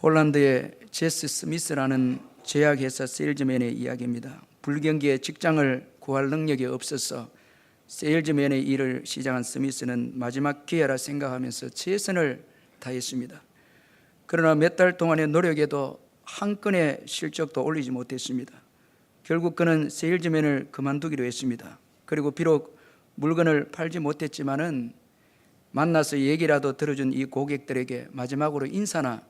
폴란드의 제스 스미스라는 제약회사 세일즈맨의 이야기입니다. 불경기에 직장을 구할 능력이 없어서 세일즈맨의 일을 시작한 스미스는 마지막 기회라 생각하면서 최선을 다했습니다. 그러나 몇 달 동안의 노력에도 한 건의 실적도 올리지 못했습니다. 결국 그는 세일즈맨을 그만두기로 했습니다. 그리고 비록 물건을 팔지 못했지만은 만나서 얘기라도 들어준 이 고객들에게 마지막으로 인사나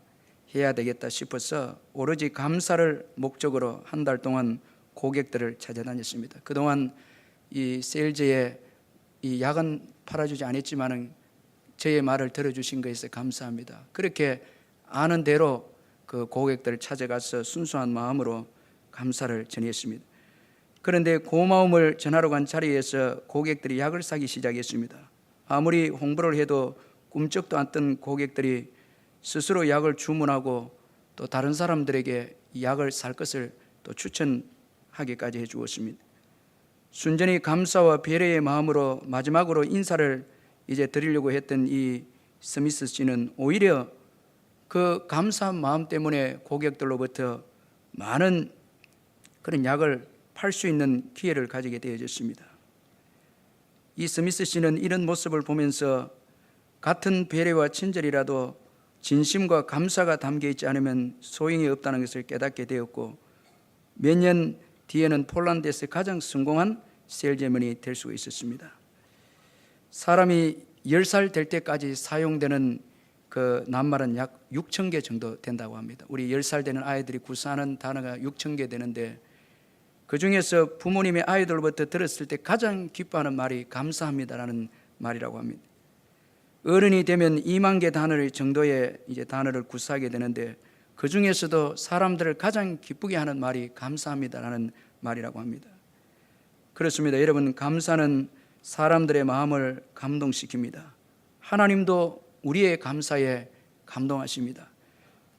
해야 되겠다 싶어서 오로지 감사를 목적으로 한 달 동안 고객들을 찾아다녔습니다. 그동안 이 세일즈에 이 약은 팔아주지 않았지만은 저의 말을 들어주신 것에 감사합니다. 그렇게 아는 대로 그 고객들을 찾아가서 순수한 마음으로 감사를 전했습니다. 그런데 고마움을 전하러 간 자리에서 고객들이 약을 사기 시작했습니다. 아무리 홍보를 해도 꿈쩍도 않던 고객들이 스스로 약을 주문하고 또 다른 사람들에게 약을 살 것을 또 추천하기까지 해주었습니다. 순전히 감사와 배려의 마음으로 마지막으로 인사를 이제 드리려고 했던 이 스미스 씨는 오히려 그 감사한 마음 때문에 고객들로부터 많은 그런 약을 팔 수 있는 기회를 가지게 되어졌습니다. 이 스미스 씨는 이런 모습을 보면서 같은 배려와 친절이라도 진심과 감사가 담겨 있지 않으면 소용이 없다는 것을 깨닫게 되었고 몇 년 뒤에는 폴란드에서 가장 성공한 세일즈맨이 될 수가 있었습니다. 사람이 10살 될 때까지 사용되는 그 낱말은 약 6,000개 정도 된다고 합니다. 우리 10살 되는 아이들이 구사하는 단어가 6,000개 되는데 그 중에서 부모님의 아이들로부터 들었을 때 가장 기뻐하는 말이 감사합니다라는 말이라고 합니다. 어른이 되면 2만 개 단어를 정도의 이제 단어를 구사하게 되는데 그 중에서도 사람들을 가장 기쁘게 하는 말이 감사합니다라는 말이라고 합니다. 그렇습니다. 여러분, 감사는 사람들의 마음을 감동시킵니다. 하나님도 우리의 감사에 감동하십니다.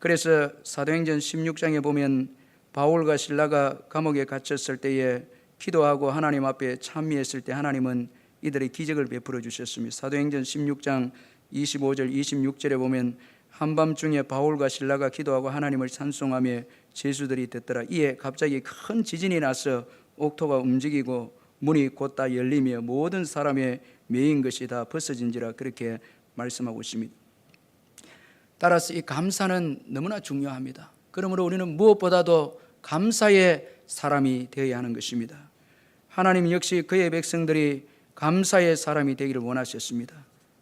그래서 사도행전 16장에 보면 바울과 실라가 감옥에 갇혔을 때에 기도하고 하나님 앞에 찬미했을 때 하나님은 이들의 기적을 베풀어 주셨습니다. 사도행전 16장 25절 26절에 보면 한밤중에 바울과 실라가 기도하고 하나님을 찬송하며 제수들이 듣더라. 이에 갑자기 큰 지진이 나서 옥토가 움직이고 문이 곧다 열리며 모든 사람의 매인 것이 다 벗어진지라 그렇게 말씀하고 있습니다. 따라서 이 감사는 너무나 중요합니다. 그러므로 우리는 무엇보다도 감사의 사람이 되어야 하는 것입니다. 하나님 역시 그의 백성들이 감사의 사람이 되기를 원하셨습니다.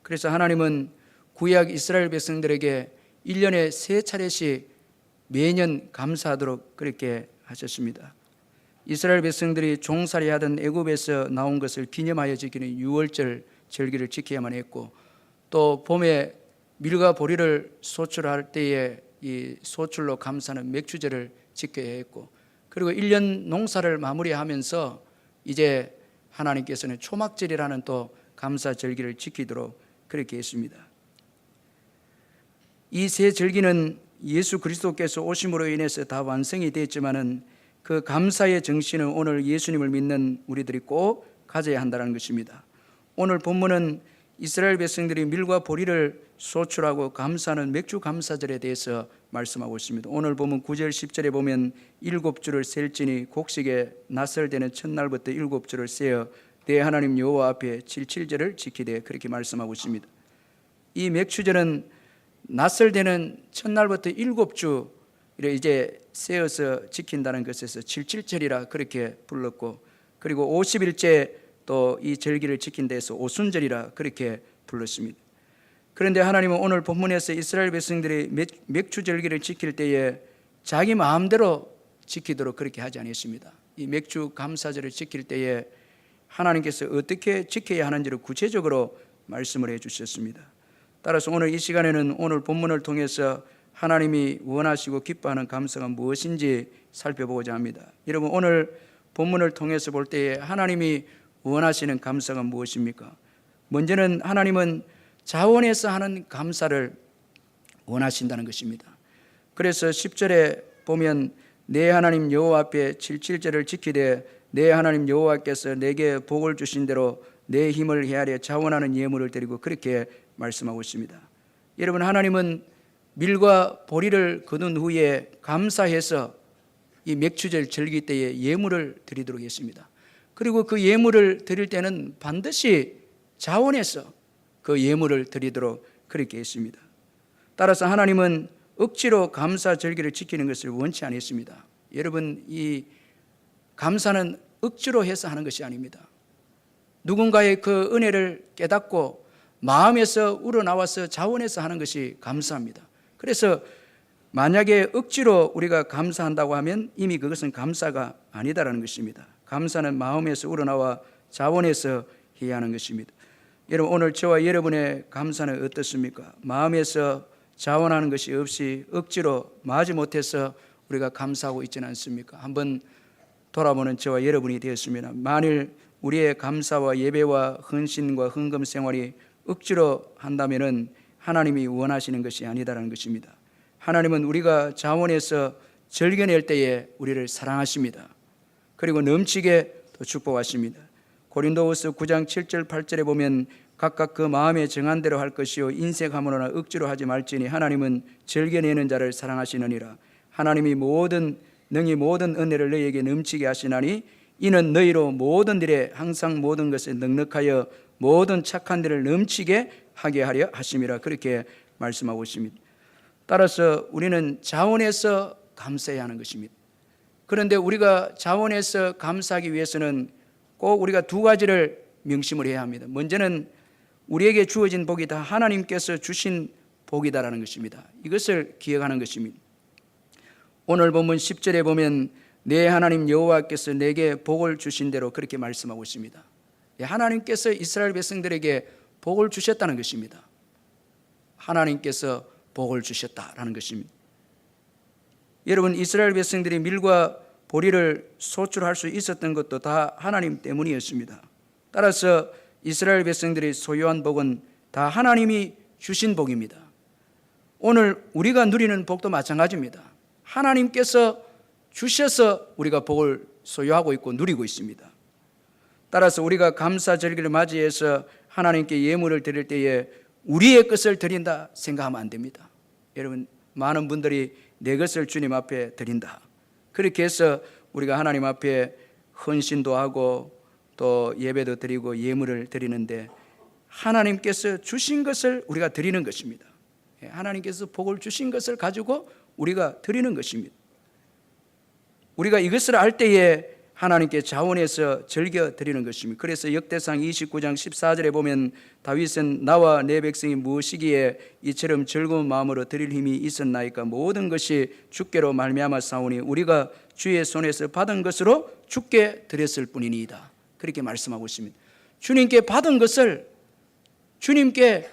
그래서 하나님은 구약 이스라엘 백성들에게 1년에 3차례씩 매년 감사하도록 그렇게 하셨습니다. 이스라엘 백성들이 종살이 하던 애굽에서 나온 것을 기념하여 지키는 유월절 절기를 지켜야만 했고 또 봄에 밀과 보리를 소출할 때에 이 소출로 감사하는 맥주절을 지켜야 했고 그리고 1년 농사를 마무리하면서 이제 하나님께서는 초막절이라는 또 감사 절기를 지키도록 그렇게 했습니다. 이 세 절기는 예수 그리스도께서 오심으로 인해서 다 완성이 됐지만은 그 감사의 정신은 오늘 예수님을 믿는 우리들이 꼭 가져야 한다는 것입니다. 오늘 본문은 이스라엘 백성들이 밀과 보리를 소출하고 감사하는 맥주 감사절에 대해서 말씀하고 있습니다. 오늘 보면 9절 10절에 보면 7주를 셀지니 곡식에 낯설되는 첫날부터 7주를 세어 내 하나님 여호와 앞에 7절을 지키되 그렇게 말씀하고 있습니다. 이 맥주절은 낯설되는 첫날부터 7주 이제 세어서 지킨다는 것에서 77절이라 그렇게 불렀고 그리고 50일째 또 이 절기를 지킨 데서 오순절이라 그렇게 불렀습니다. 그런데 하나님은 오늘 본문에서 이스라엘 백성들이 맥주 절기를 지킬 때에 자기 마음대로 지키도록 그렇게 하지 않았습니다. 이 맥주 감사절을 지킬 때에 하나님께서 어떻게 지켜야 하는지를 구체적으로 말씀을 해 주셨습니다. 따라서 오늘 이 시간에는 오늘 본문을 통해서 하나님이 원하시고 기뻐하는 감사가 무엇인지 살펴보고자 합니다. 여러분, 오늘 본문을 통해서 볼 때에 하나님이 원하시는 감사가 무엇입니까? 먼저는 하나님은 자원해서 하는 감사를 원하신다는 것입니다. 그래서 10절에 보면 내 하나님 여호와 앞에 77절을 지키되 내 하나님 여호와께서 내게 복을 주신 대로 내 힘을 헤아려 자원하는 예물을 드리고 그렇게 말씀하고 있습니다. 여러분, 하나님은 밀과 보리를 거둔 후에 감사해서 이 맥추절 절기 때에 예물을 드리도록 했습니다. 그리고 그 예물을 드릴 때는 반드시 자원해서 그 예물을 드리도록 그렇게 했습니다. 따라서 하나님은 억지로 감사 절기를 지키는 것을 원치 않았습니다. 여러분, 이 감사는 억지로 해서 하는 것이 아닙니다. 누군가의 그 은혜를 깨닫고 마음에서 우러나와서 자원해서 하는 것이 감사합니다. 그래서 만약에 억지로 우리가 감사한다고 하면 이미 그것은 감사가 아니다라는 것입니다. 감사는 마음에서 우러나와 자원해서 해야 하는 것입니다. 여러분, 오늘 저와 여러분의 감사는 어떻습니까? 마음에서 자원하는 것이 없이 억지로 마지못해서 우리가 감사하고 있지는 않습니까? 한번 돌아보는 저와 여러분이 되었습니다. 만일 우리의 감사와 예배와 헌신과 헌금 생활이 억지로 한다면은 하나님이 원하시는 것이 아니다라는 것입니다. 하나님은 우리가 자원해서 즐겨낼 때에 우리를 사랑하십니다. 그리고 넘치게 또 축복하십니다. 고린도후서 9장 7절 8절에 보면 각각 그 마음에 정한 대로 할 것이요 인색함으로나 억지로 하지 말지니 하나님은 즐겨내는 자를 사랑하시느니라. 하나님이 능히 모든 은혜를 너희에게 넘치게 하시나니 이는 너희로 모든 일에 항상 모든 것에 넉넉하여 모든 착한 일을 넘치게 하게 하려 하심이라. 그렇게 말씀하고 있습니다. 따라서 우리는 자원해서 감사해야 하는 것입니다. 그런데 우리가 자원해서 감사하기 위해서는 꼭 우리가 두 가지를 명심을 해야 합니다. 먼저는 우리에게 주어진 복이 다 하나님께서 주신 복이다라는 것입니다. 이것을 기억하는 것입니다. 오늘 본문 10절에 보면 내 하나님 여호와께서 내게 복을 주신 대로 그렇게 말씀하고 있습니다. 하나님께서 이스라엘 백성들에게 복을 주셨다는 것입니다. 하나님께서 복을 주셨다라는 것입니다. 여러분, 이스라엘 백성들이 밀과 보리를 소출할 수 있었던 것도 다 하나님 때문이었습니다. 따라서 이스라엘 백성들이 소유한 복은 다 하나님이 주신 복입니다. 오늘 우리가 누리는 복도 마찬가지입니다. 하나님께서 주셔서 우리가 복을 소유하고 있고 누리고 있습니다. 따라서 우리가 감사 절기를 맞이해서 하나님께 예물을 드릴 때에 우리의 것을 드린다 생각하면 안 됩니다. 여러분, 많은 분들이 내 것을 주님 앞에 드린다, 그렇게 해서 우리가 하나님 앞에 헌신도 하고 또 예배도 드리고 예물을 드리는데 하나님께서 주신 것을 우리가 드리는 것입니다. 하나님께서 복을 주신 것을 가지고 우리가 드리는 것입니다. 우리가 이것을 알 때에 하나님께 자원해서 즐겨 드리는 것입니다. 그래서 역대상 29장 14절에 보면 다윗은 나와 내 백성이 무엇이기에 이처럼 즐거운 마음으로 드릴 힘이 있었나이까 모든 것이 주께로 말미암아 사오니 우리가 주의 손에서 받은 것으로 주께 드렸을 뿐이니이다. 그렇게 말씀하고 있습니다. 주님께 받은 것을 주님께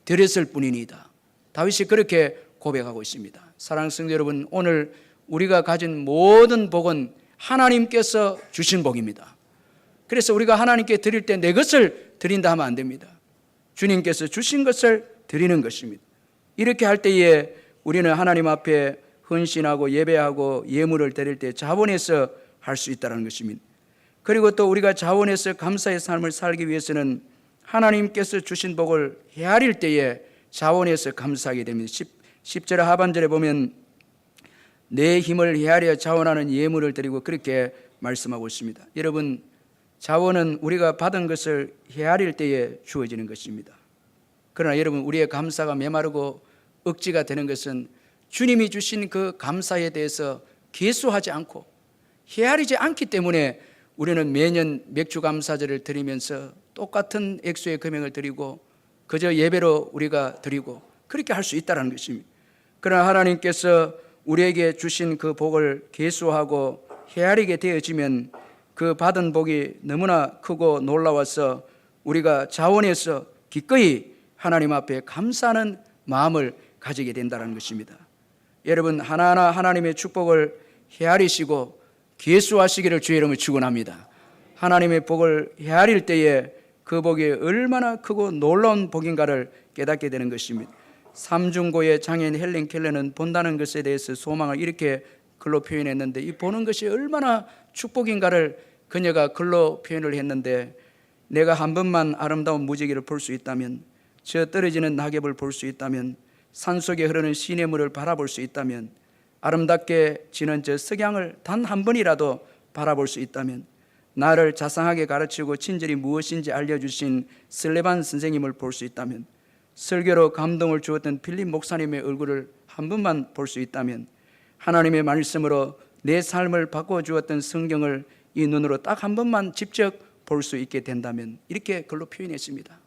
드렸을 뿐이니이다. 다윗이 그렇게 고백하고 있습니다. 사랑하는 성도 여러분, 오늘 우리가 가진 모든 복은 하나님께서 주신 복입니다. 그래서 우리가 하나님께 드릴 때 내 것을 드린다 하면 안 됩니다. 주님께서 주신 것을 드리는 것입니다. 이렇게 할 때에 우리는 하나님 앞에 헌신하고 예배하고 예물을 드릴 때 자원해서 할 수 있다는 것입니다. 그리고 또 우리가 자원해서 감사의 삶을 살기 위해서는 하나님께서 주신 복을 헤아릴 때에 자원해서 감사하게 됩니다. 10절 하반절에 보면 내 힘을 헤아려 자원하는 예물을 드리고 그렇게 말씀하고 있습니다. 여러분, 자원은 우리가 받은 것을 헤아릴 때에 주어지는 것입니다. 그러나 여러분, 우리의 감사가 메마르고 억지가 되는 것은 주님이 주신 그 감사에 대해서 계수하지 않고 헤아리지 않기 때문에 우리는 매년 맥주 감사절을 드리면서 똑같은 액수의 금액을 드리고 그저 예배로 우리가 드리고 그렇게 할 수 있다는 것입니다. 그러나 하나님께서 우리에게 주신 그 복을 계수하고 헤아리게 되어지면 그 받은 복이 너무나 크고 놀라워서 우리가 자원해서 기꺼이 하나님 앞에 감사하는 마음을 가지게 된다는 것입니다. 여러분, 하나하나 하나님의 축복을 헤아리시고 계수하시기를 주의 이름으로 축원합니다. 하나님의 복을 헤아릴 때에 그 복이 얼마나 크고 놀라운 복인가를 깨닫게 되는 것입니다. 삼중고의 장애인 헬렌 켈러는 본다는 것에 대해서 소망을 이렇게 글로 표현했는데, 이 보는 것이 얼마나 축복인가를 그녀가 글로 표현을 했는데, 내가 한 번만 아름다운 무지개를 볼 수 있다면, 저 떨어지는 낙엽을 볼 수 있다면, 산속에 흐르는 시냇물을 바라볼 수 있다면, 아름답게 지는 저 석양을 단 한 번이라도 바라볼 수 있다면, 나를 자상하게 가르치고 친절히 무엇인지 알려주신 슬레반 선생님을 볼 수 있다면, 설교로 감동을 주었던 필립 목사님의 얼굴을 한 번만 볼 수 있다면, 하나님의 말씀으로 내 삶을 바꿔주었던 성경을 이 눈으로 딱 한 번만 직접 볼 수 있게 된다면, 이렇게 글로 표현했습니다.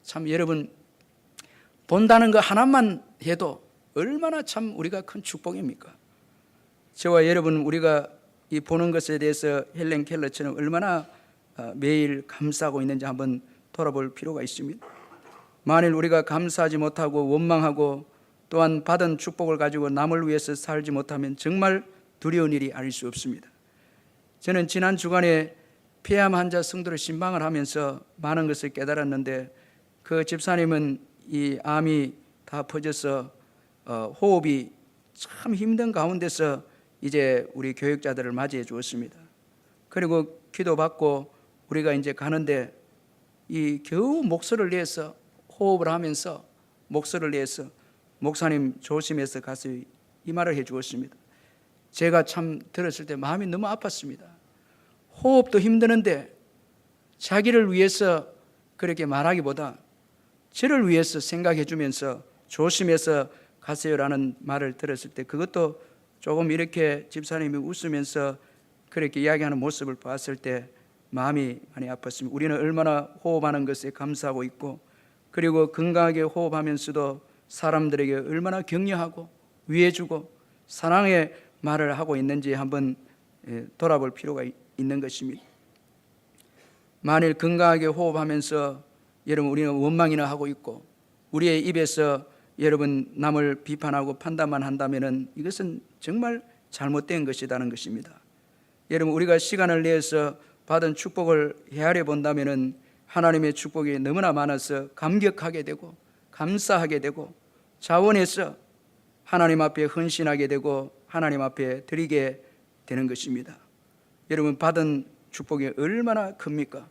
참 여러분, 본다는 거 하나만 해도 얼마나 참 우리가 큰 축복입니까? 저와 여러분, 우리가 이 보는 것에 대해서 헬렌 켈러처럼 얼마나 매일 감사하고 있는지 한번 돌아볼 필요가 있습니다. 만일 우리가 감사하지 못하고 원망하고 또한 받은 축복을 가지고 남을 위해서 살지 못하면 정말 두려운 일이 아닐 수 없습니다. 저는 지난 주간에 폐암 환자 성도를 신방을 하면서 많은 것을 깨달았는데, 그 집사님은 이 암이 다 퍼져서 호흡이 참 힘든 가운데서 이제 우리 교육자들을 맞이해 주었습니다. 그리고 기도받고 우리가 이제 가는데 이 겨우 목소리를 내서 호흡을 하면서 목소리를 내서 목사님 조심해서 가세요, 이 말을 해 주었습니다. 제가 참 들었을 때 마음이 너무 아팠습니다. 호흡도 힘드는데 자기를 위해서 그렇게 말하기보다 저를 위해서 생각해 주면서 조심해서 가세요라는 말을 들었을 때, 그것도 조금 이렇게 집사님이 웃으면서 그렇게 이야기하는 모습을 봤을 때 마음이 많이 아팠습니다. 우리는 얼마나 호흡하는 것에 감사하고 있고, 그리고 건강하게 호흡하면서도 사람들에게 얼마나 격려하고 위해주고 사랑의 말을 하고 있는지 한번 돌아볼 필요가 있는 것입니다. 만일 건강하게 호흡하면서 여러분 우리는 원망이나 하고 있고 우리의 입에서 여러분 남을 비판하고 판단만 한다면 이것은 정말 잘못된 것이라는 것입니다. 여러분, 우리가 시간을 내서 받은 축복을 헤아려 본다면 하나님의 축복이 너무나 많아서 감격하게 되고 감사하게 되고 자원해서 하나님 앞에 헌신하게 되고 하나님 앞에 드리게 되는 것입니다. 여러분, 받은 축복이 얼마나 큽니까?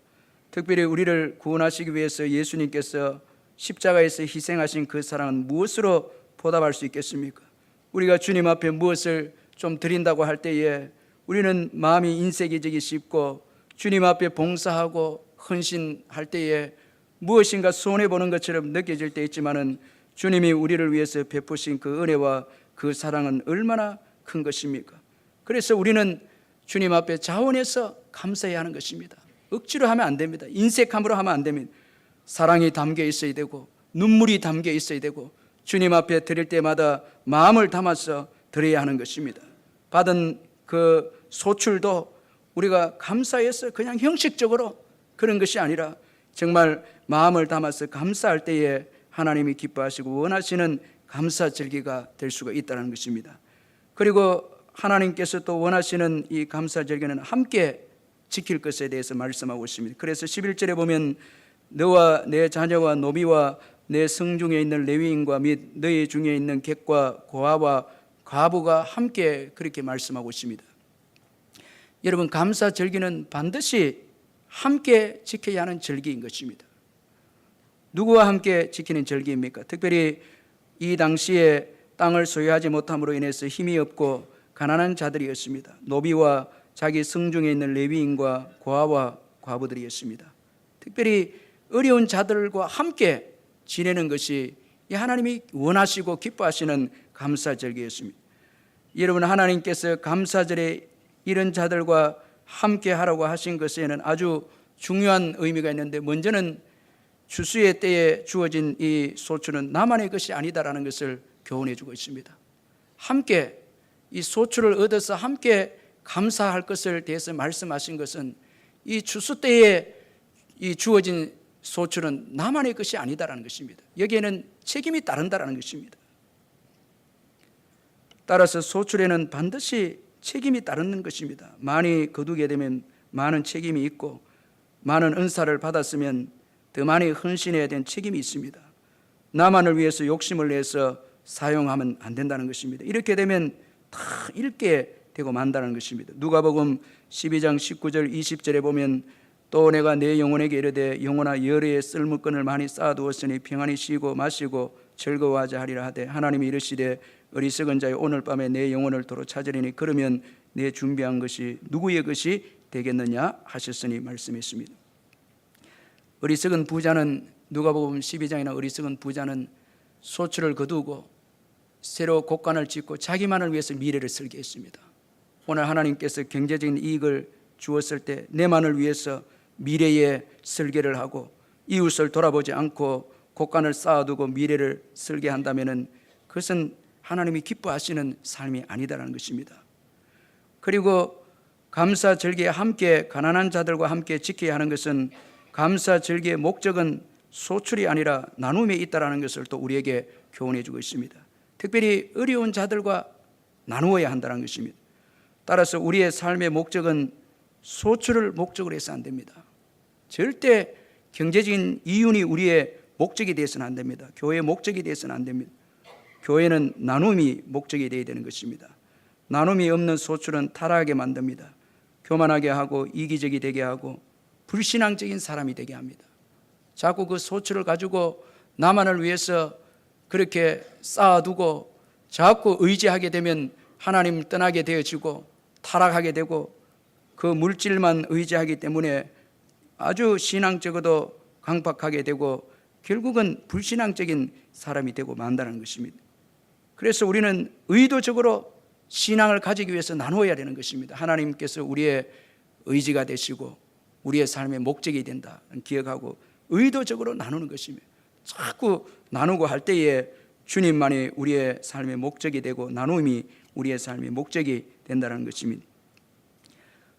특별히 우리를 구원하시기 위해서 예수님께서 십자가에서 희생하신 그 사랑은 무엇으로 보답할 수 있겠습니까? 우리가 주님 앞에 무엇을 좀 드린다고 할 때에 우리는 마음이 인색해지기 쉽고 주님 앞에 봉사하고 헌신할 때에 무엇인가 손해보는 것처럼 느껴질 때 있지만은 주님이 우리를 위해서 베푸신 그 은혜와 그 사랑은 얼마나 큰 것입니까? 그래서 우리는 주님 앞에 자원해서 감사해야 하는 것입니다. 억지로 하면 안 됩니다. 인색함으로 하면 안 됩니다. 사랑이 담겨 있어야 되고 눈물이 담겨 있어야 되고 주님 앞에 드릴 때마다 마음을 담아서 드려야 하는 것입니다. 받은 그 소출도 우리가 감사해서 그냥 형식적으로 그런 것이 아니라 정말 마음을 담아서 감사할 때에 하나님이 기뻐하시고 원하시는 감사 절기가 될 수가 있다는 것입니다. 그리고 하나님께서 또 원하시는 이 감사 절기는 함께 지킬 것에 대해서 말씀하고 있습니다. 그래서 11절에 보면 너와 내 자녀와 노비와 내 성중에 있는 레위인과 및 너희 중에 있는 객과 고아와 과부가 함께 그렇게 말씀하고 있습니다. 여러분, 감사 절기는 반드시 함께 지켜야 하는 절기인 것입니다. 누구와 함께 지키는 절기입니까? 특별히 이 당시에 땅을 소유하지 못함으로 인해서 힘이 없고 가난한 자들이었습니다. 노비와 자기 성중에 있는 레위인과 고아와 과부들이었습니다. 특별히 어려운 자들과 함께 지내는 것이 하나님이 원하시고 기뻐하시는 감사절기였습니다. 여러분, 하나님께서 감사절에 이런 자들과 함께 하라고 하신 것에는 아주 중요한 의미가 있는데, 먼저는 추수의 때에 주어진 이 소출은 나만의 것이 아니다라는 것을 교훈해 주고 있습니다. 함께 이 소출을 얻어서 함께 감사할 것을 대해서 말씀하신 것은 이 추수 때에 이 주어진 소출은 나만의 것이 아니다라는 것입니다. 여기에는 책임이 따른다라는 것입니다. 따라서 소출에는 반드시 책임이 따르는 것입니다. 많이 거두게 되면 많은 책임이 있고 많은 은사를 받았으면 더 많이 헌신해야 되는 책임이 있습니다. 나만을 위해서 욕심을 내서 사용하면 안 된다는 것입니다. 이렇게 되면 다 잃게 되고 만다는 것입니다. 누가복음 12장 19절 20절에 보면 또 내가 내 영혼에게 이르되 영혼아 여러의 쓸물건을 많이 쌓아두었으니 평안히 쉬고 마시고 즐거워하자 하리라 하되 하나님이 이르시되 어리석은 자여 오늘 밤에 내 영혼을 도로 찾으리니 그러면 내 준비한 것이 누구의 것이 되겠느냐 하셨으니 말씀했습니다. 어리석은 부자는 누가복음 12장이나 어리석은 부자는 소출을 거두고 새로 곡간을 짓고 자기만을 위해서 미래를 설계했습니다. 오늘 하나님께서 경제적인 이익을 주었을 때 내만을 위해서 미래의 설계를 하고 이웃을 돌아보지 않고 곡간을 쌓아두고 미래를 설계한다면 그것은 하나님이 기뻐하시는 삶이 아니다라는 것입니다. 그리고 감사절기에 함께 가난한 자들과 함께 지켜야 하는 것은 감사절기의 목적은 소출이 아니라 나눔에 있다라는 것을 또 우리에게 교훈해 주고 있습니다. 특별히 어려운 자들과 나누어야 한다는 것입니다. 따라서 우리의 삶의 목적은 소출을 목적으로 해서 안 됩니다. 절대 경제적인 이윤이 우리의 목적이 되어서는 안 됩니다. 교회의 목적이 되어서는 안 됩니다. 교회는 나눔이 목적이 되어야 되는 것입니다. 나눔이 없는 소출은 타락하게 만듭니다. 교만하게 하고 이기적이 되게 하고 불신앙적인 사람이 되게 합니다. 자꾸 그 소출을 가지고 나만을 위해서 그렇게 쌓아두고 자꾸 의지하게 되면 하나님을 떠나게 되어지고 타락하게 되고 그 물질만 의지하기 때문에 아주 신앙적으로도 강박하게 되고 결국은 불신앙적인 사람이 되고 만다는 것입니다. 그래서 우리는 의도적으로 신앙을 가지기 위해서 나누어야 되는 것입니다. 하나님께서 우리의 의지가 되시고 우리의 삶의 목적이 된다 기억하고 의도적으로 나누는 것입니다. 자꾸 나누고 할 때에 주님만이 우리의 삶의 목적이 되고 나눔이 우리의 삶의 목적이 된다는 것입니다.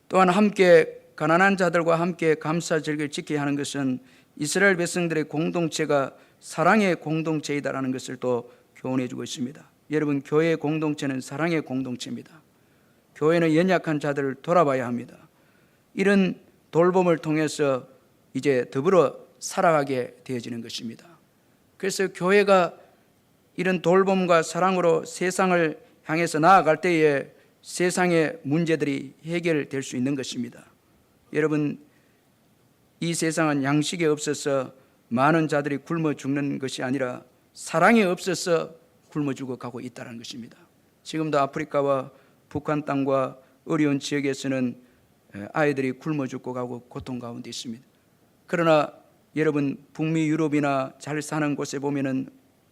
또한 함께 가난한 자들과 함께 감사절기를 지켜야 하는 것은 이스라엘 백성들의 공동체가 사랑의 공동체이다라는 것을 또 교훈해 주고 있습니다. 여러분, 교회의 공동체는 사랑의 공동체입니다. 교회는 연약한 자들을 돌아봐야 합니다. 이런 돌봄을 통해서 이제 더불어 살아가게 되어지는 것입니다. 그래서 교회가 이런 돌봄과 사랑으로 세상을 향해서 나아갈 때에 세상의 문제들이 해결될 수 있는 것입니다. 여러분, 이 세상은 양식이 없어서 많은 자들이 굶어 죽는 것이 아니라 사랑이 없어서 굶어 죽어가고 있다는 것입니다. 지금도 아프리카와 북한 땅과 어려운 지역에서는 아이들이 굶어 죽고 가고 고통 가운데 있습니다. 그러나 여러분, 북미 유럽이나 잘 사는 곳에 보면은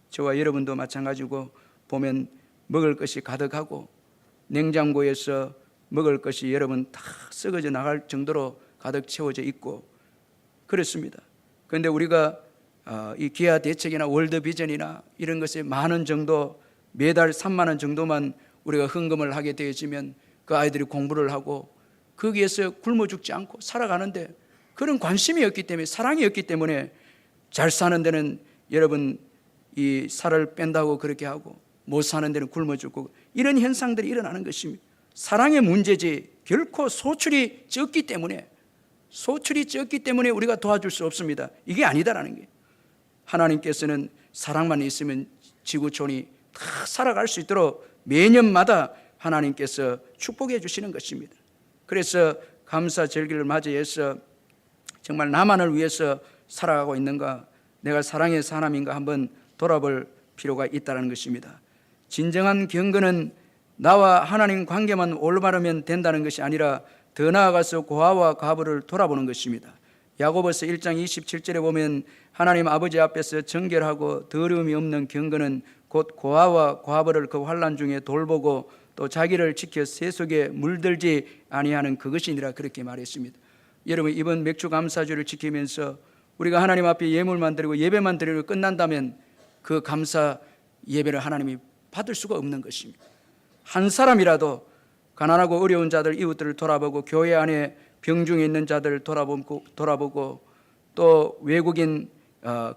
저와 여러분도 마찬가지고 보면 먹을 것이 가득하고 냉장고에서 먹을 것이 여러분 다 썩어져 나갈 정도로 가득 채워져 있고 그렇습니다. 그런데 우리가 이 기아 대책이나 월드비전이나 이런 것에 만원 정도 매달 3만 원 정도만 우리가 헌금을 하게 되어지면 그 아이들이 공부를 하고 거기에서 굶어 죽지 않고 살아가는데 그런 관심이 없기 때문에 사랑이 없기 때문에 잘 사는 데는 여러분 이 살을 뺀다고 그렇게 하고 못 사는 데는 굶어 죽고 이런 현상들이 일어나는 것입니다. 사랑의 문제지 결코 소출이 적기 때문에 우리가 도와줄 수 없습니다. 이게 아니다라는 게 하나님께서는 사랑만 있으면 지구촌이 다 살아갈 수 있도록 매년마다 하나님께서 축복해 주시는 것입니다. 그래서 감사절기를 맞이해서 정말 나만을 위해서 살아가고 있는가, 내가 사랑의 사람인가 한번 돌아볼 필요가 있다는 것입니다. 진정한 경건은 나와 하나님 관계만 올바르면 된다는 것이 아니라 더 나아가서 고아와 과부를 돌아보는 것입니다. 야고보서 1장 27절에 보면 하나님 아버지 앞에서 정결하고 더러움이 없는 경건은 곧 고아와 과부를 그 환난 중에 돌보고 또 자기를 지켜 새 속에 물들지 아니하는 그것이니라 그렇게 말했습니다. 여러분, 이번 맥주 감사주를 지키면서 우리가 하나님 앞에 예물만 드리고 예배만 드리고 끝난다면 그 감사 예배를 하나님이 받을 수가 없는 것입니다. 한 사람이라도 가난하고 어려운 자들 이웃들을 돌아보고 교회 안에 병중에 있는 자들을 돌아보고 또 외국인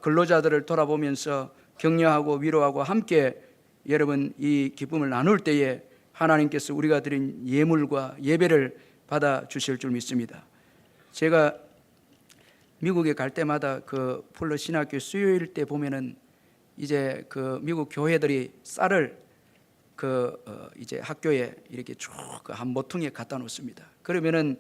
근로자들을 돌아보면서 격려하고 위로하고 함께 여러분 이 기쁨을 나눌 때에 하나님께서 우리가 드린 예물과 예배를 받아주실 줄 믿습니다. 제가 미국에 갈 때마다 그 풀러 신학교 수요일 때 보면은 이제 그 미국 교회들이 쌀을 이제 학교에 이렇게 쭉 한 모퉁이에 갖다 놓습니다. 그러면은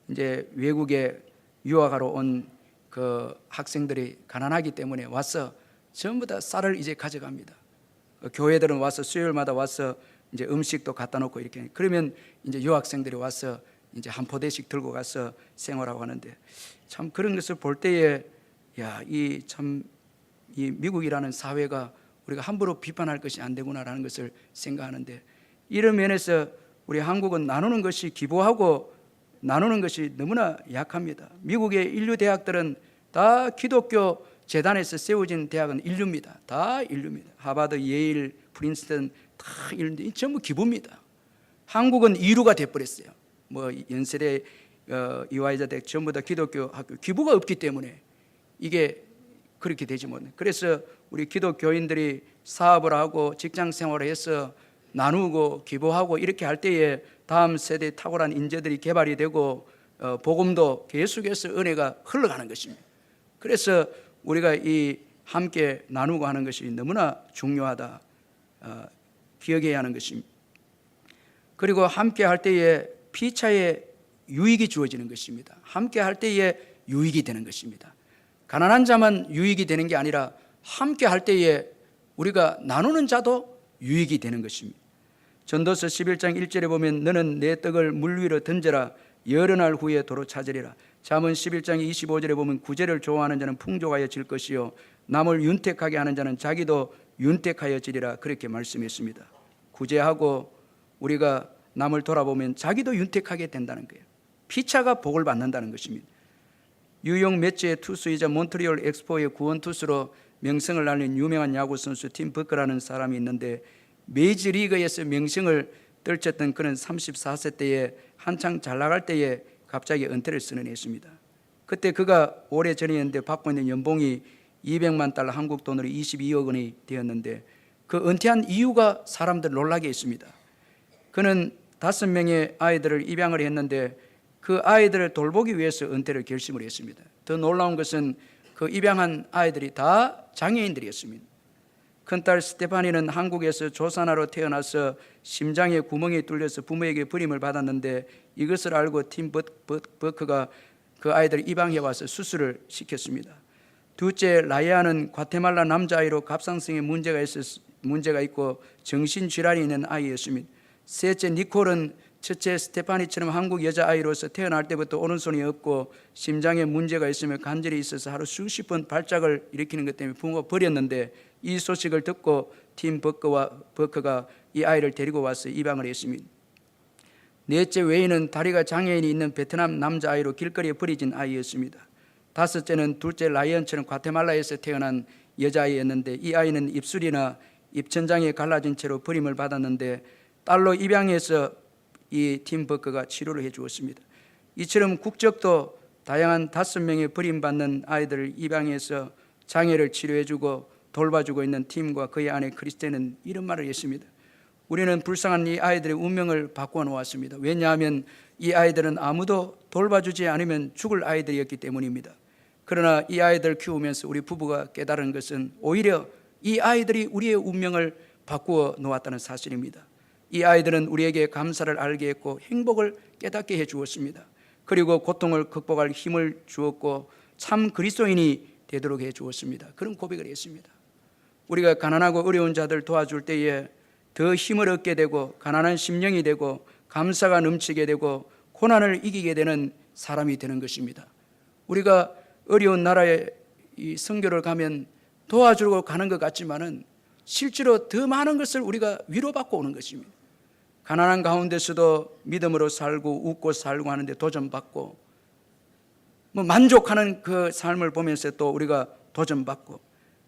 이제 외국에 유학하러 온 그 학생들이 가난하기 때문에 와서 전부 다 쌀을 이제 가져갑니다. 교회들은 와서 수요일마다 와서 이제 음식도 갖다 놓고 이렇게, 그러면 이제 유학생들이 와서 이제 한 포대씩 들고 가서 생활하고 하는데, 참 그런 것을 볼 때에 이 미국이라는 사회가 우리가 함부로 비판할 것이 안 되구나라는 것을 생각하는데, 이런 면에서 우리 한국은 나누는 것이, 기부하고 나누는 것이 너무나 약합니다. 미국의 인류 대학들은 다 기독교 재단에서 세워진 대학은 인류입니다. 다 인류입니다. 하버드, 예일, 프린스턴 다 인류인데 전부 기부입니다. 한국은 이루가 돼버렸어요. 뭐 연세대, 이화여자 대학 전부 다 기독교 학교, 기부가 없기 때문에 이게 그렇게 되지 못해. 그래서 우리 기독교인들이 사업을 하고 직장 생활을 해서 나누고 기부하고 이렇게 할 때에 다음 세대에 탁월한 인재들이 개발이 되고 복음도 계속해서 은혜가 흘러가는 것입니다. 그래서 우리가 이 함께 나누고 하는 것이 너무나 중요하다, 기억해야 하는 것입니다. 그리고 함께 할 때에 피차의 유익이 주어지는 것입니다. 함께 할 때에 유익이 되는 것입니다. 가난한 자만 유익이 되는 게 아니라 함께 할 때에 우리가 나누는 자도 유익이 되는 것입니다. 전도서 11장 1절에 보면 너는 내 떡을 물 위로 던져라 여러 날 후에 도로 찾으리라. 잠언 11장 25절에 보면 구제를 좋아하는 자는 풍족하여질 것이요 남을 윤택하게 하는 자는 자기도 윤택하여지리라, 그렇게 말씀했습니다. 구제하고 우리가 남을 돌아보면 자기도 윤택하게 된다는 거예요. 피차가 복을 받는다는 것입니다. 뉴욕 매치의 투수이자 몬트리올 엑스포의 구원 투수로 명성을 날린 유명한 야구 선수 팀 버크라는 사람이 있는데, 메이저리그에서 명성을 떨쳤던 그는 34세 때에 한창 잘 나갈 때에 갑자기 은퇴를 선언했습니다. 그때 그가 오래전이었는데 받고 있는 연봉이 200만 달러, 한국 돈으로 22억 원이 되었는데, 그 은퇴한 이유가 사람들 놀라게 했습니다. 그는 5명의 아이들을 입양을 했는데 그 아이들을 돌보기 위해서 은퇴를 결심을 했습니다. 더 놀라운 것은 그 입양한 아이들이 다 장애인들이었습니다. 큰딸 스테파니는 한국에서 조산아로 태어나서 심장에 구멍이 뚫려서 부모에게 버림을 받았는데, 이것을 알고 팀 버크가 그 아이들을 입양해 와서 수술을 시켰습니다. 둘째 라이아는 과테말라 남자아이로 갑상선에 문제가 있고 정신질환이 있는 아이였습니다. 셋째 니콜은 첫째 스테파니처럼 한국 여자아이로서 태어날 때부터 오른손이 없고 심장에 문제가 있으며 관절이 있어서 하루 수십 번 발작을 일으키는 것 때문에 부모가 버렸는데, 이 소식을 듣고 팀 버크가 이 아이를 데리고 와서 입양을 했습니다. 넷째 웨이는 다리가 장애인이 있는 베트남 남자아이로 길거리에 버려진 아이였습니다. 다섯째는 둘째 라이언처럼 과테말라에서 태어난 여자아이였는데, 이 아이는 입술이나 입천장이 갈라진 채로 버림을 받았는데 딸로 입양해서 이 팀 버크가 치료를 해주었습니다. 이처럼 국적도 다양한 5명의 버림받는 아이들을 입양해서 장애를 치료해주고 돌봐주고 있는 팀과 그의 아내 크리스티는 이런 말을 했습니다. 우리는 불쌍한 이 아이들의 운명을 바꾸어 놓았습니다. 왜냐하면 이 아이들은 아무도 돌봐주지 않으면 죽을 아이들이었기 때문입니다. 그러나 이 아이들 키우면서 우리 부부가 깨달은 것은 오히려 이 아이들이 우리의 운명을 바꾸어 놓았다는 사실입니다. 이 아이들은 우리에게 감사를 알게 했고 행복을 깨닫게 해 주었습니다. 그리고 고통을 극복할 힘을 주었고 참 그리스도인이 되도록 해 주었습니다. 그런 고백을 했습니다. 우리가 가난하고 어려운 자들 도와줄 때에 더 힘을 얻게 되고 가난한 심령이 되고 감사가 넘치게 되고 고난을 이기게 되는 사람이 되는 것입니다. 우리가 어려운 나라에 이 선교를 가면 도와주려고 가는 것 같지만은 실제로 더 많은 것을 우리가 위로받고 오는 것입니다. 가난한 가운데서도 믿음으로 살고 웃고 살고 하는데 도전받고 만족하는 그 삶을 보면서 또 우리가 도전받고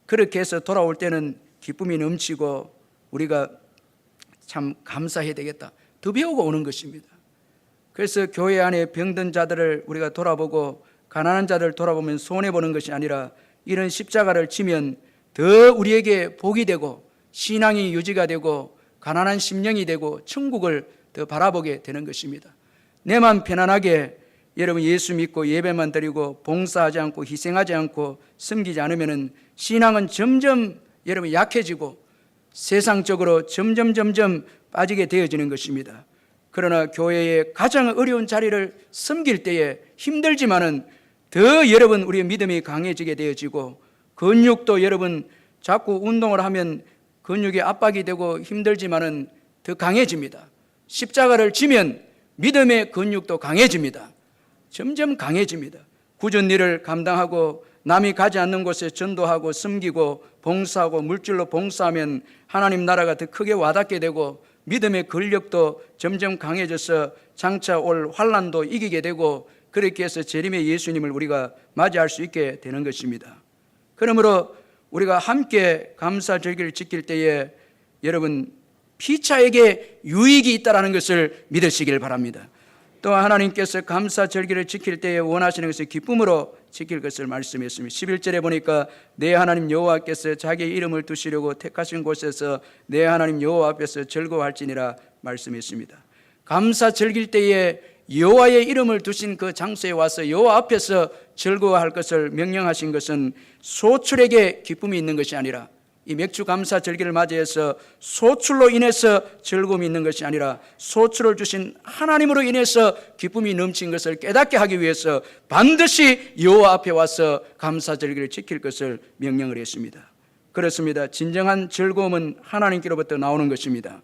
그렇게 해서 돌아올 때는 기쁨이 넘치고 우리가 참 감사해야 되겠다 더 배우고 오는 것입니다. 그래서 교회 안에 병든 자들을 우리가 돌아보고 가난한 자들을 돌아보면 손해보는 것이 아니라 이런 십자가를 지면 더 우리에게 복이 되고 신앙이 유지가 되고 가난한 심령이 되고 천국을 더 바라보게 되는 것입니다. 내만 편안하게 여러분 예수 믿고 예배만 드리고 봉사하지 않고 희생하지 않고 섬기지 않으면 신앙은 점점 여러분 약해지고 세상적으로 점점 빠지게 되어지는 것입니다. 그러나 교회의 가장 어려운 자리를 섬길 때에 힘들지만은 더 여러분 우리의 믿음이 강해지게 되어지고 근육도 여러분 자꾸 운동을 하면 근육이 압박이 되고 힘들지만은 더 강해집니다. 십자가를 지면 믿음의 근육도 강해집니다. 점점 강해집니다. 굳은 일을 감당하고 남이 가지 않는 곳에 전도하고 섬기고 봉사하고 물질로 봉사하면 하나님 나라가 더 크게 와닿게 되고 믿음의 근력도 점점 강해져서 장차 올 환난도 이기게 되고 그렇게 해서 재림의 예수님을 우리가 맞이할 수 있게 되는 것입니다. 그러므로 우리가 함께 감사절기를 지킬 때에 여러분 피차에게 유익이 있다는 것을 믿으시길 바랍니다. 또 하나님께서 감사절기를 지킬 때에 원하시는 것을 기쁨으로 지킬 것을 말씀했습니다. 11절에 보니까 내 하나님 여호와께서 자기의 이름을 두시려고 택하신 곳에서 내 하나님 여호와 앞에서 즐거워할지니라 말씀했습니다. 감사절기일 때에 여호와의 이름을 두신 그 장소에 와서 여호와 앞에서 즐거워할 것을 명령하신 것은 소출에게 기쁨이 있는 것이 아니라 이 맥주 감사 절기를 맞이해서 소출로 인해서 즐거움이 있는 것이 아니라 소출을 주신 하나님으로 인해서 기쁨이 넘친 것을 깨닫게 하기 위해서 반드시 여호와 앞에 와서 감사 절기를 지킬 것을 명령을 했습니다. 그렇습니다. 진정한 즐거움은 하나님께로부터 나오는 것입니다.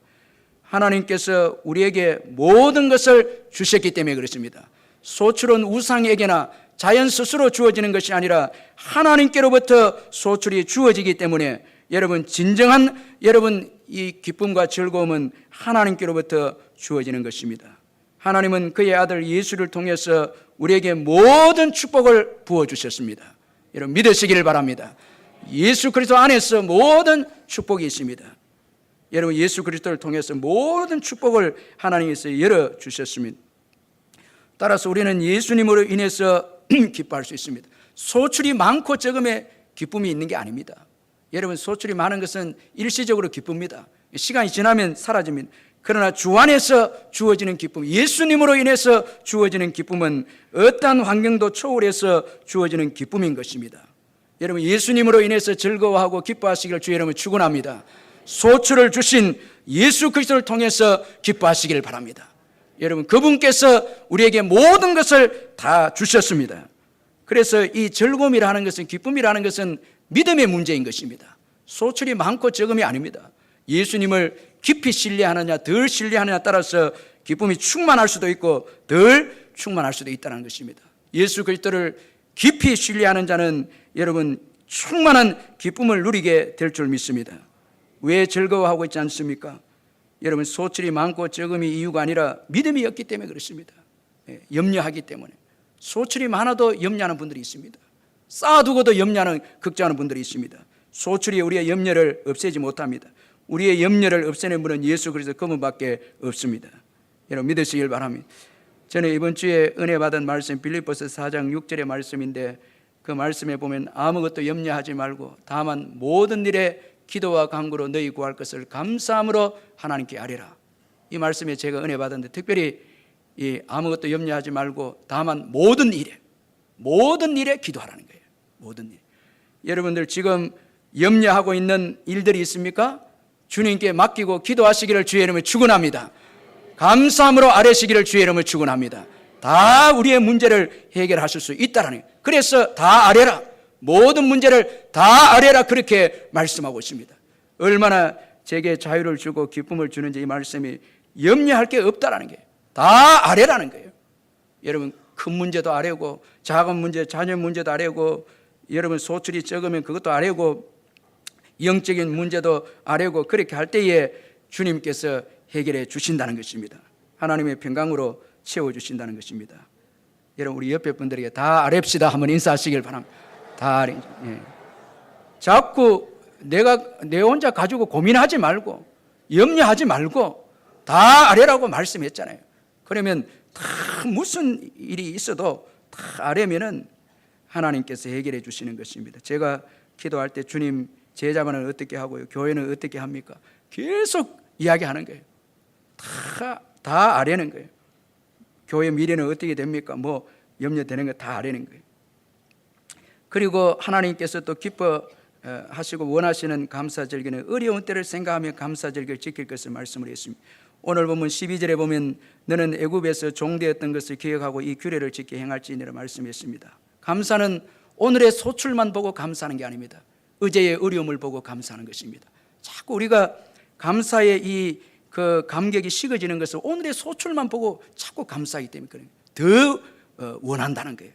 하나님께서 우리에게 모든 것을 주셨기 때문에 그렇습니다. 소출은 우상에게나 자연 스스로 주어지는 것이 아니라 하나님께로부터 소출이 주어지기 때문에 여러분 진정한 여러분 이 기쁨과 즐거움은 하나님께로부터 주어지는 것입니다. 하나님은 그의 아들 예수를 통해서 우리에게 모든 축복을 부어주셨습니다. 여러분 믿으시기를 바랍니다. 예수 그리스도 안에서 모든 축복이 있습니다. 여러분 예수 그리스도를 통해서 모든 축복을 하나님께서 열어주셨습니다. 따라서 우리는 예수님으로 인해서 기뻐할 수 있습니다. 소출이 많고 적음에 기쁨이 있는 게 아닙니다. 여러분 소출이 많은 것은 일시적으로 기쁩니다. 시간이 지나면 사라집니다. 그러나 주 안에서 주어지는 기쁨, 예수님으로 인해서 주어지는 기쁨은 어떠한 환경도 초월해서 주어지는 기쁨인 것입니다. 여러분 예수님으로 인해서 즐거워하고 기뻐하시기를 주 여러분 축원합니다. 소출을 주신 예수 그리스도를 통해서 기뻐하시기를 바랍니다. 여러분 그분께서 우리에게 모든 것을 다 주셨습니다. 그래서 이 즐거움이라는 것은 기쁨이라는 것은 믿음의 문제인 것입니다. 소출이 많고 적음이 아닙니다. 예수님을 깊이 신뢰하느냐 덜 신뢰하느냐에 따라서 기쁨이 충만할 수도 있고 덜 충만할 수도 있다는 것입니다. 예수 그리스도를 깊이 신뢰하는 자는 여러분 충만한 기쁨을 누리게 될 줄 믿습니다. 왜 즐거워하고 있지 않습니까? 여러분 소출이 많고 적음이 이유가 아니라 믿음이 없기 때문에 그렇습니다. 염려하기 때문에. 소출이 많아도 염려하는 분들이 있습니다. 쌓아두고도 염려하는 걱정하는 분들이 있습니다. 소출이 우리의 염려를 없애지 못합니다. 우리의 염려를 없애는 분은 예수 그리스도 그분밖에 없습니다. 여러분 믿으시길 바랍니다. 저는 이번 주에 은혜 받은 말씀 빌립보서 4장 6절의 말씀인데 그 말씀에 보면 아무것도 염려하지 말고 다만 모든 일에 기도와 간구로 너희 구할 것을 감사함으로 하나님께 아뢰라. 이 말씀에 제가 은혜 받았는데 특별히 이 아무것도 염려하지 말고 다만 모든 일에 기도하라는 거예요. 모든 일. 여러분들 지금 염려하고 있는 일들이 있습니까? 주님께 맡기고 기도하시기를 주의 이름으로 축원합니다. 감사함으로 아뢰시기를 주의 이름으로 축원합니다. 다 우리의 문제를 해결하실 수 있다라는 거예요. 그래서 다 아뢰라. 모든 문제를 다 아뢰라 그렇게 말씀하고 있습니다. 얼마나 제게 자유를 주고 기쁨을 주는지 이 말씀이 염려할 게 없다라는 거예요. 다 아뢰라는 거예요. 여러분 큰 문제도 아뢰고 작은 문제 자녀 문제도 아뢰고 여러분 소출이 적으면 그것도 아뢰고 영적인 문제도 아뢰고 그렇게 할 때에 주님께서 해결해 주신다는 것입니다. 하나님의 평강으로 채워주신다는 것입니다. 여러분 우리 옆에 분들에게 다 아뢰읍시다 한번 인사하시길 바랍니다. 다 아뢰. 예. 자꾸 내 혼자 가지고 고민하지 말고 염려하지 말고 다 아뢰라고 말씀했잖아요. 그러면 다 무슨 일이 있어도 다 아뢰면은 하나님께서 해결해 주시는 것입니다. 제가 기도할 때 주님 제자반을 어떻게 하고요? 교회는 어떻게 합니까? 계속 이야기하는 거예요. 다 아뢰는 거예요. 교회 미래는 어떻게 됩니까? 뭐 염려되는 거 다 아뢰는 거예요. 그리고 하나님께서 또 기뻐하시고 원하시는 감사절기는 어려운 때를 생각하며 감사절기를 지킬 것을 말씀을 했습니다. 오늘 보면 12절에 보면 너는 애굽에서 종되었던 것을 기억하고 이 규례를 지켜 행할지니라 말씀했습니다. 감사는 오늘의 소출만 보고 감사하는 게 아닙니다. 어제의 어려움을 보고 감사하는 것입니다. 자꾸 우리가 감사의 이 그 감격이 식어지는 것은 오늘의 소출만 보고 자꾸 감사하기 때문에 더 원한다는 거예요.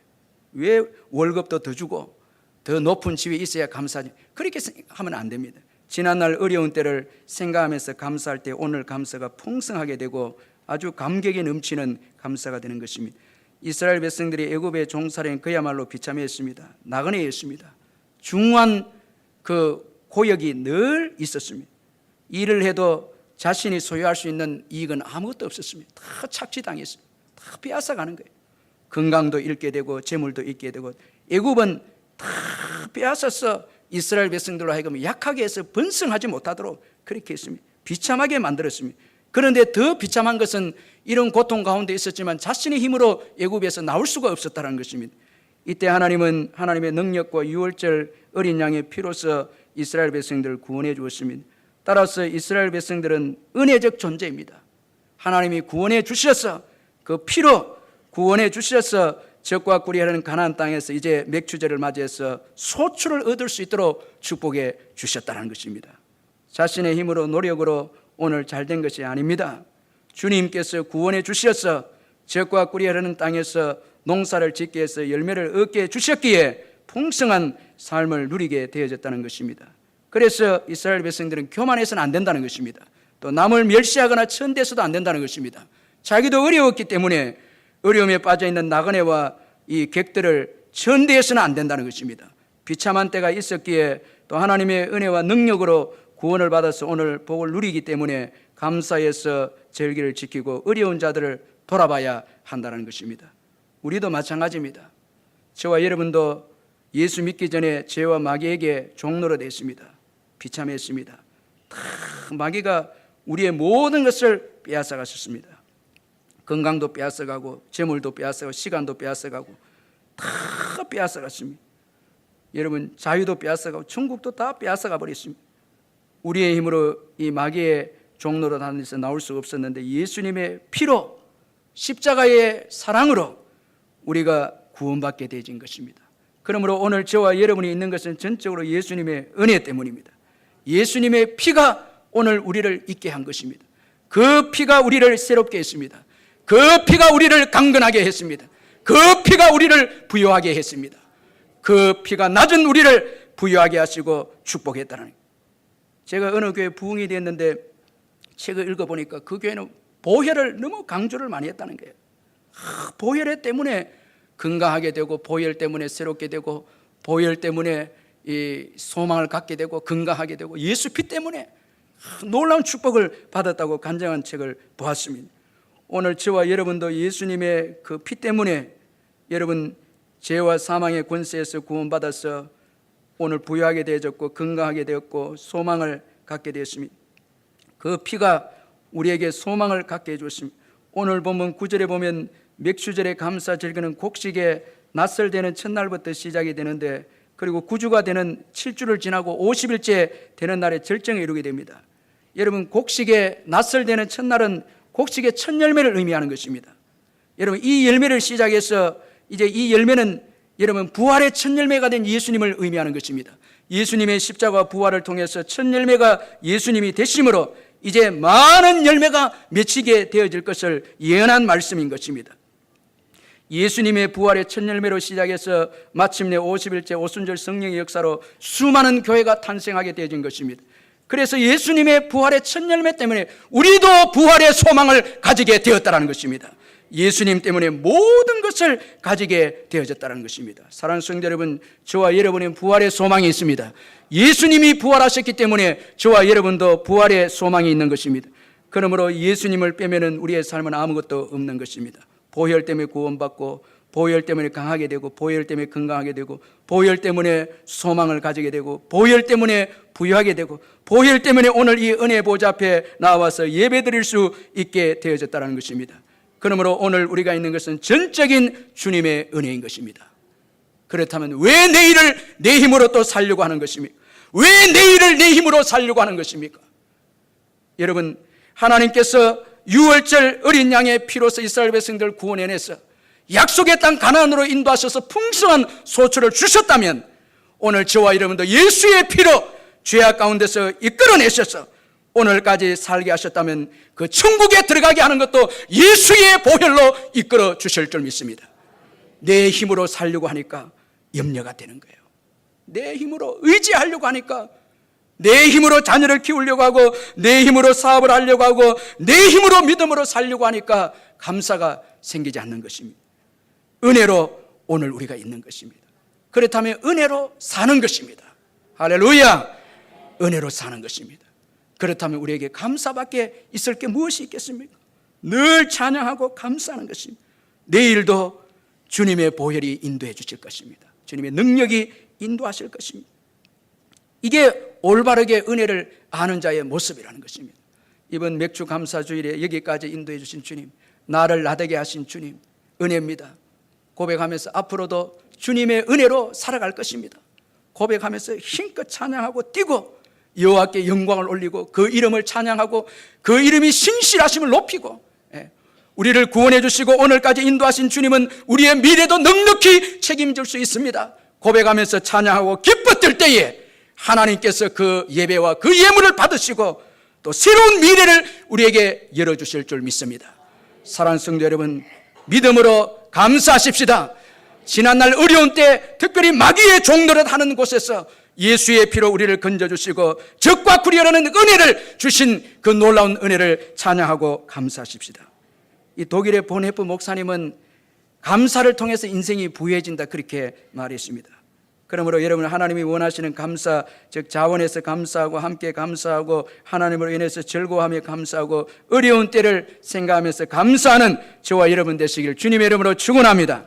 왜 월급도 더 주고 더 높은 지위에 있어야 감사하지? 그렇게 하면 안 됩니다. 지난날 어려운 때를 생각하면서 감사할 때 오늘 감사가 풍성하게 되고 아주 감격이 넘치는 감사가 되는 것입니다. 이스라엘 백성들이 애굽의 종살이는 그야말로 비참했습니다. 나그네였습니다. 중요한 그 고역이 늘 있었습니다. 일을 해도 자신이 소유할 수 있는 이익은 아무것도 없었습니다. 다 착취당했습니다. 다 빼앗아가는 거예요. 건강도 잃게 되고 재물도 잃게 되고 애굽은 다 빼앗아서 이스라엘 백성들로 하여금 약하게 해서 번성하지 못하도록 그렇게 했습니다. 비참하게 만들었습니다. 그런데 더 비참한 것은 이런 고통 가운데 있었지만 자신의 힘으로 애굽에서 나올 수가 없었다는 것입니다. 이때 하나님은 하나님의 능력과 유월절 어린 양의 피로서 이스라엘 백성들을 구원해 주었습니다. 따라서 이스라엘 백성들은 은혜적 존재입니다. 하나님이 구원해 주셔서 그 피로 구원해 주셔서 적과 꿀이 흐르는 가나안 땅에서 이제 맥추제를 맞이해서 소출을 얻을 수 있도록 축복해 주셨다는 것입니다. 자신의 힘으로 노력으로 오늘 잘된 것이 아닙니다. 주님께서 구원해 주셔서 적과 꿀이 흐르는 땅에서 농사를 짓게 해서 열매를 얻게 주셨기에 풍성한 삶을 누리게 되어졌다는 것입니다. 그래서 이스라엘 백성들은 교만해서는 안 된다는 것입니다. 또 남을 멸시하거나 천대해서도 안 된다는 것입니다. 자기도 어려웠기 때문에 어려움에 빠져있는 나그네와 이 객들을 천대해서는 안 된다는 것입니다. 비참한 때가 있었기에 또 하나님의 은혜와 능력으로 구원을 받아서 오늘 복을 누리기 때문에 감사해서 절기를 지키고 어려운 자들을 돌아봐야 한다는 것입니다. 우리도 마찬가지입니다. 저와 여러분도 예수 믿기 전에 죄와 마귀에게 종로로 됐습니다. 비참했습니다. 다 마귀가 우리의 모든 것을 빼앗아갔었습니다. 건강도 빼앗아가고 재물도 빼앗아가고 시간도 빼앗아가고 다 빼앗아갔습니다. 여러분 자유도 빼앗아가고 천국도 다 빼앗아가 버렸습니다. 우리의 힘으로 이 마귀의 종로로 다니면서 나올 수 없었는데 예수님의 피로 십자가의 사랑으로 우리가 구원받게 되어진 것입니다. 그러므로 오늘 저와 여러분이 있는 것은 전적으로 예수님의 은혜 때문입니다. 예수님의 피가 오늘 우리를 있게 한 것입니다. 그 피가 우리를 새롭게 했습니다. 그 피가 우리를 강건하게 했습니다. 그 피가 우리를 부유하게 했습니다. 그 피가 낮은 우리를 부유하게 하시고 축복했다는 거예요. 제가 어느 교회 부흥이 됐는데 책을 읽어보니까 그 교회는 보혈을 너무 강조를 많이 했다는 거예요. 보혈 때문에 건강하게 되고 보혈 때문에 새롭게 되고 보혈 때문에 이 소망을 갖게 되고 건강하게 되고 예수 피 때문에 놀라운 축복을 받았다고 간증한 책을 보았습니다. 오늘 저와 여러분도 예수님의 그 피 때문에 여러분 죄와 사망의 권세에서 구원받아서 오늘 부유하게 되어졌고 건강하게 되었고 소망을 갖게 되었습니다. 그 피가 우리에게 소망을 갖게 해줬습니다. 오늘 보면 9절에 보면 맥추절의 감사 절기는 곡식의 낯설되는 첫날부터 시작이 되는데 그리고 9주가 되는 7주를 지나고 50일째 되는 날에 절정에 이르게 됩니다. 여러분 곡식의 낯설되는 첫날은 곡식의 첫 열매를 의미하는 것입니다. 여러분 이 열매를 시작해서 이제 이 열매는 여러분 부활의 첫 열매가 된 예수님을 의미하는 것입니다. 예수님의 십자가 부활을 통해서 첫 열매가 예수님이 되심으로 이제 많은 열매가 맺히게 되어질 것을 예언한 말씀인 것입니다. 예수님의 부활의 첫 열매로 시작해서 마침내 50일째 오순절 성령의 역사로 수많은 교회가 탄생하게 되어진 것입니다. 그래서 예수님의 부활의 첫 열매 때문에 우리도 부활의 소망을 가지게 되었다는 것입니다. 예수님 때문에 모든 것을 가지게 되어졌다는 것입니다. 사랑하는 성도 여러분, 저와 여러분은 부활의 소망이 있습니다. 예수님이 부활하셨기 때문에 저와 여러분도 부활의 소망이 있는 것입니다. 그러므로 예수님을 빼면은 우리의 삶은 아무것도 없는 것입니다. 보혈 때문에 구원받고 보혈 때문에 강하게 되고 보혈 때문에 건강하게 되고 보혈 때문에 소망을 가지게 되고 보혈 때문에 부유하게 되고 보혈 때문에 오늘 이 은혜 보좌 앞에 나와서 예배드릴 수 있게 되어졌다는 것입니다. 그러므로 오늘 우리가 있는 것은 전적인 주님의 은혜인 것입니다. 그렇다면 왜 내일을 내 힘으로 또 살려고 하는 것입니까? 왜 내일을 내 힘으로 살려고 하는 것입니까? 여러분 하나님께서 유월절 어린 양의 피로서 이스라엘 백성들을 구원해내서 약속의 땅 가나안으로 인도하셔서 풍성한 소출을 주셨다면 오늘 저와 여러분도 예수의 피로 죄악 가운데서 이끌어내셔서 오늘까지 살게 하셨다면 그 천국에 들어가게 하는 것도 예수의 보혈로 이끌어 주실 줄 믿습니다. 내 힘으로 살려고 하니까 염려가 되는 거예요. 내 힘으로 의지하려고 하니까, 내 힘으로 자녀를 키우려고 하고, 내 힘으로 사업을 하려고 하고, 내 힘으로 믿음으로 살려고 하니까 감사가 생기지 않는 것입니다. 은혜로 오늘 우리가 있는 것입니다. 그렇다면 은혜로 사는 것입니다. 할렐루야! 은혜로 사는 것입니다. 그렇다면 우리에게 감사밖에 있을 게 무엇이 있겠습니까? 늘 찬양하고 감사하는 것입니다. 내일도 주님의 보혈이 인도해 주실 것입니다. 주님의 능력이 인도하실 것입니다. 이게 올바르게 은혜를 아는 자의 모습이라는 것입니다. 이번 맥주 감사주일에 여기까지 인도해 주신 주님, 나를 나되게 하신 주님, 은혜입니다. 고백하면서 앞으로도 주님의 은혜로 살아갈 것입니다. 고백하면서 힘껏 찬양하고 뛰고 여호와께 영광을 올리고 그 이름을 찬양하고 그 이름이 신실하심을 높이고, 우리를 구원해 주시고 오늘까지 인도하신 주님은 우리의 미래도 넉넉히 책임질 수 있습니다. 고백하면서 찬양하고 기뻐뛸 때에 하나님께서 그 예배와 그 예물을 받으시고 또 새로운 미래를 우리에게 열어주실 줄 믿습니다. 사랑하는 성도 여러분, 믿음으로 감사하십시다. 지난날 어려운 때 특별히 마귀의 종노릇 하는 곳에서 예수의 피로 우리를 건져주시고 적과 구리하는 은혜를 주신 그 놀라운 은혜를 찬양하고 감사하십시다. 이 독일의 본헤프 목사님은 감사를 통해서 인생이 부유해진다, 그렇게 말했습니다. 그러므로 여러분, 하나님이 원하시는 감사, 즉 자원에서 감사하고 함께 감사하고 하나님으로 인해서 즐거워하며 감사하고 어려운 때를 생각하면서 감사하는 저와 여러분 되시길 주님의 이름으로 축원합니다.